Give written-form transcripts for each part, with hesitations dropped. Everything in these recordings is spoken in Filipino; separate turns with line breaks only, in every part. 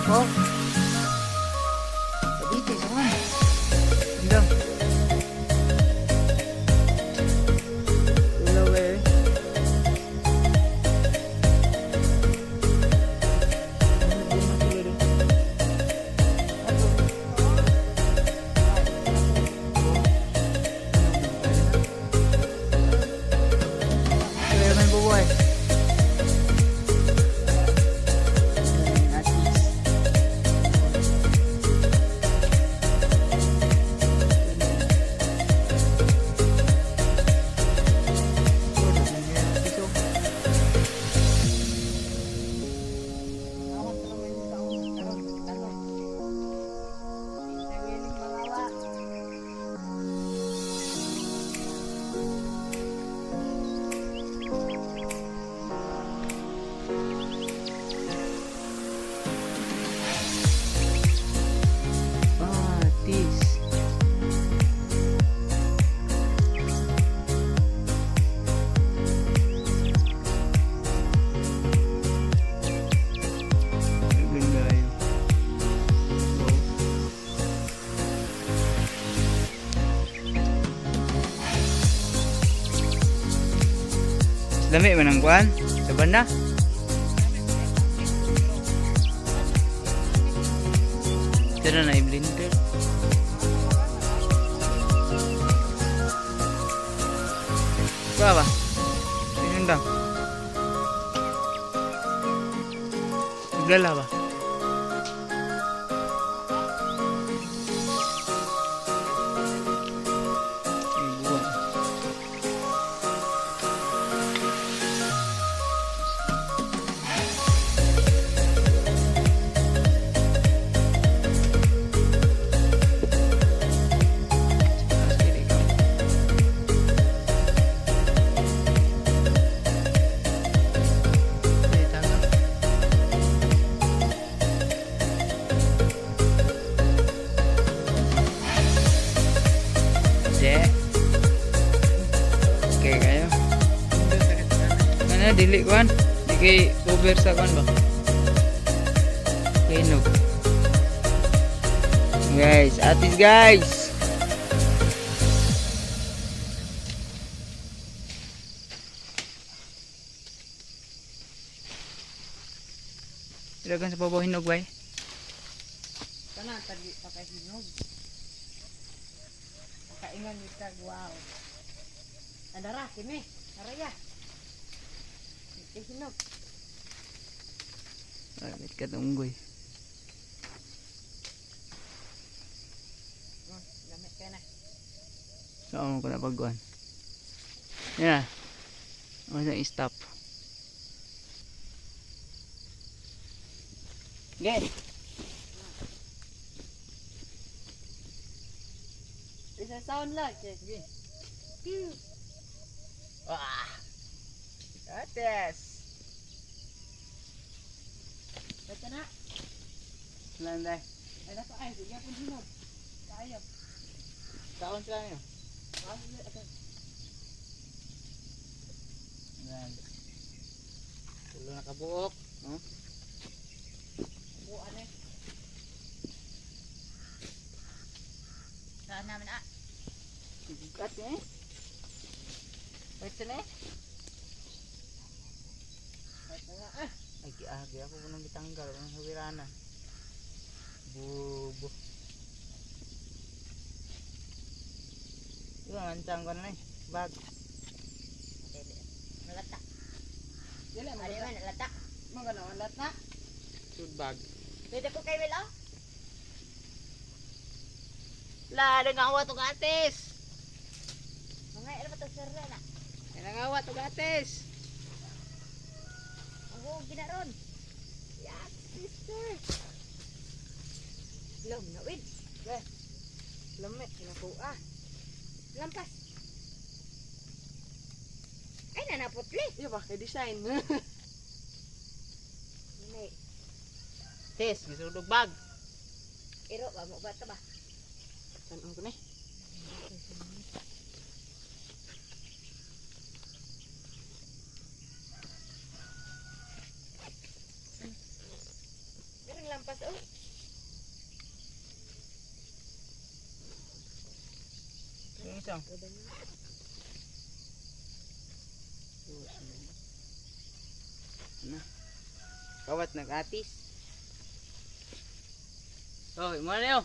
Oh. Kabitis naman. Hanggang. Tulaw eh. Kaya may bubuhay. Dami man ang kuhan sa banda. Tara na i-blender. Berapa? Pinundang. Maglala ba? Okay kayo. Ano dili kuan? Di kay cover sa kuan ba? Linog. Guys, atis guys. Ilagan sa babaw hinog bay.
Kana tadi pakai hinog. Kaingan kita wow. Ada raki nih, araya. Itu hinog.
Amit ka tunggoy.
Gamit ka na.
Saan ko na pagkuhan? Yan na. Ano na i-stop? Okay.
Bisa sound lah, sige.
Wah. Ates.
Baca nak.
Landay.
Ada apa air? Dia pun hinog. Ayam.
Taon sila niyo? Yan. Tulo na kabuok. Huh?
Bukan eh. Saan namin ah?
Sigat eh. Baca na eh.
Baca na ah.
Agi ako punong ditanggal. Punong hawirana. Bubo. Ito mancang ko na eh. Bag.
Nalatak.
Dili
Ada mana nalatak?
Mga na latak. Food bag.
Beda ko kay Melo.
La, nangawa to gatis.
Mga ilo pa to sir na.
Nangawa to gatis.
Ang ginaron. Yes, sister. Lom na wid.
Be. Lami kinakuha.
Lampas. Ay nanaputli.
Iya ba kay design.
Ini
Tes, gisulog bag.
iro ba mo ba ta ba?
Tanong ko ni.
Meron lampas oh.
oh. Ano? Kawat nag-atis. Oh, mana yo?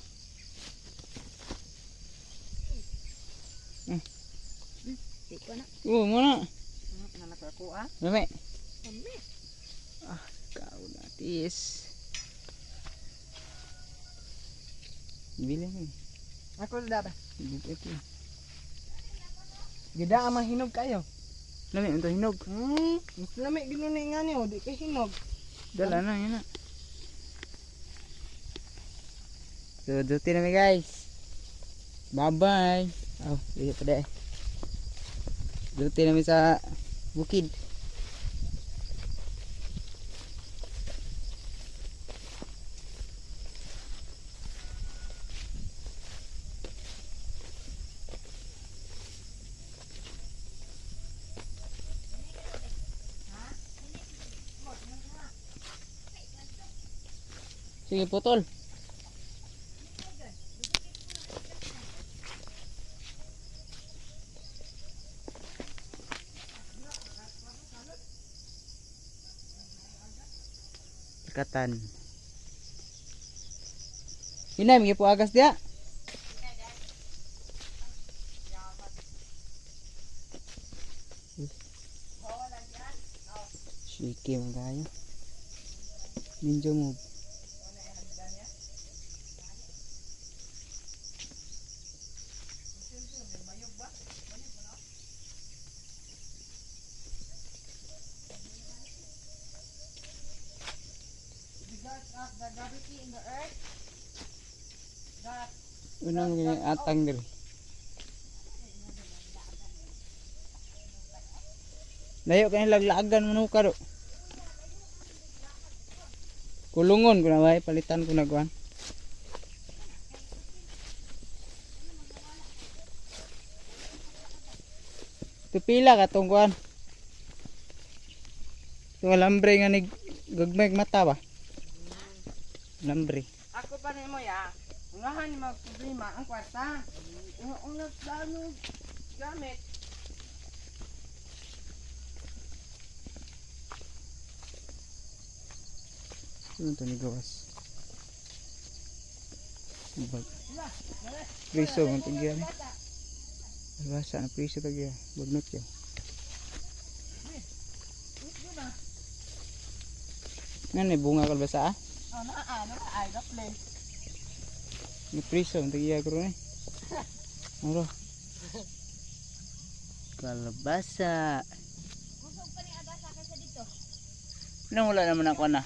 Di ko na.
Oh, mana?
Nanak ako ah.
Mame.
Kami.
Ah, kau natis. Bilang ni.
Ako na ba?
Ito.
Gida ang hinog kayo.
Lami untuk hinog.
Mas lami ginuni nga niyo, di kay hinog.
Dala na yun na. So, duty na mi guys. Bye-bye. Oh, dito pa deh. Duty na mi sa bukid. Sige, putol. Dekatan. Ini mi po agas dia. Sige magayo. Ninjo move. Unang gini atang diri. Layo kay laglagan manuka do. Kulungon ko na bay palitan ko na kuan. Tupila ka tong kuan. Ito alambre nga ni gagmay mata ba? Alambre.
Ako pa nimo ya. Ngahan mag problema ang kwarta. Ang nagdano gamit.
Ano to ni gawas? Bag. Priso ang tigyan. Basa na priso tagya. Bagnot yo. Nan bunga kalbasa ah?
Ano ay gaple.
Ni priso ang tigya ko ni. Aro. Kalbasa.
Kusog pa ni agasa kasi dito.
Nang wala naman ako na.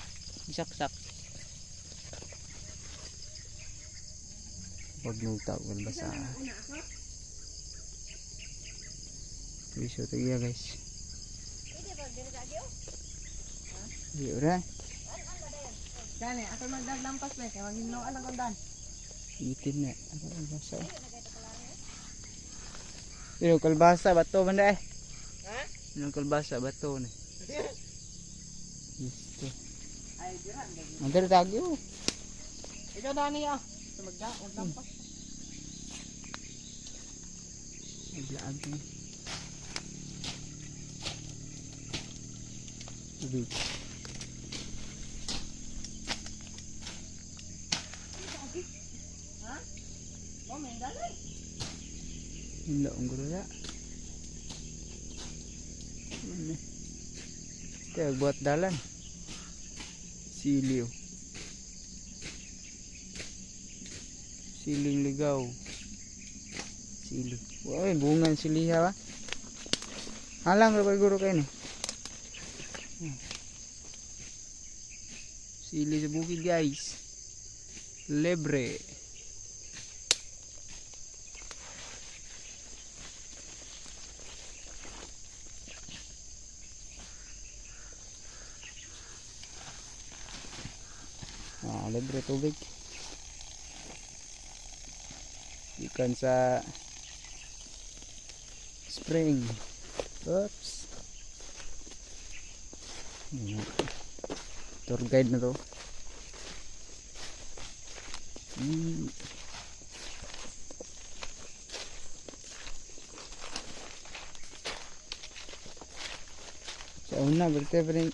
Saksak. Pag nutaw kalbasa. Priso tigya guys.
Hindi ba diri sa agyo?
Di ora.
Gani, ako magdaglampas na kay maghinloan ang kondan.
Itin na. Ano kalbasa? Pero kalbasa bato man eh.
Ha?
Ano kalbasa bato ni. Gusto.
Ay, dira.
Mandar tagyo.
Ikaw dani ah. Magdaglampas.
Naglaan ko. Tubig.
Oh, may dalay.
Hindi ang gulala. Kaya buat dalan. Siliw. Siling ligaw. Sili. Wah, bunga siliha ba? Halang ra guru kayo ni. Sili sa bukid guys. Lebre. Lebre tubig ikan sa spring. Oops. Tour guide na to. Sa una, berarti pa rin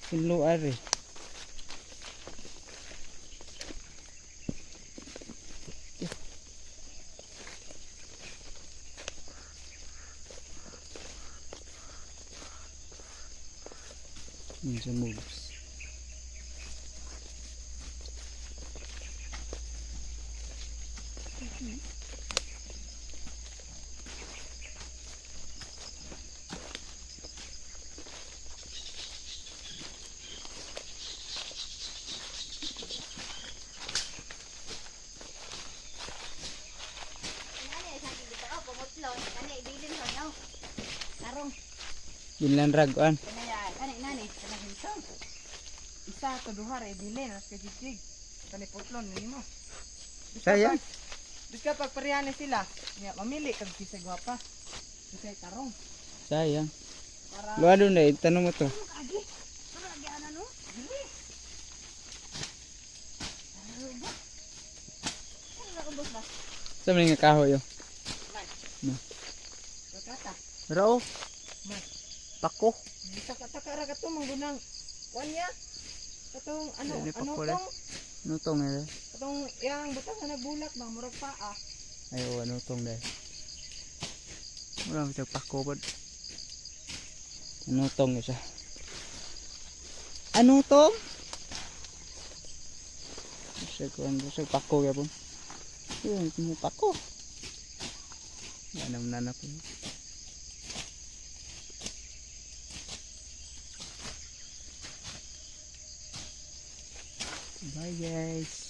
sinluar eh. Ninja moves.
Ano ay sabi dito? Oh, pumutlon. Ano ibilin ko no? Tarong.
Binlan raguan.
Kanayan.
Ano inani?
Kanang hinsang. Isa to duha ra ibilin as ka jijig. Kani putlon nimo.
Sayang.
Bisa pag parehane sila. Nya mamili kag kisay gwapa. Kisay tarong
Sayang.
para
Luado na eh. Tanong mo to.
Ano kagi? Ano lagi ana no?
dili.
Ano ba? Ano na ubos ba?
Sa mga nga kahoy yo.
Kata.
Rao.
Man.
Pako.
Bisa ka ra gato manggunang wanya. Katong ano
Dili pa
ano
ko rin.
tong
Nutong na dahil.
katong yang butang na nagbulak bang murag paa.
Ayaw, nutong dahil. Wala masag pako ba? Nutong na siya. Anutong? Masag pako ya po. Yun, mo pako. Anam na po. Bye guys.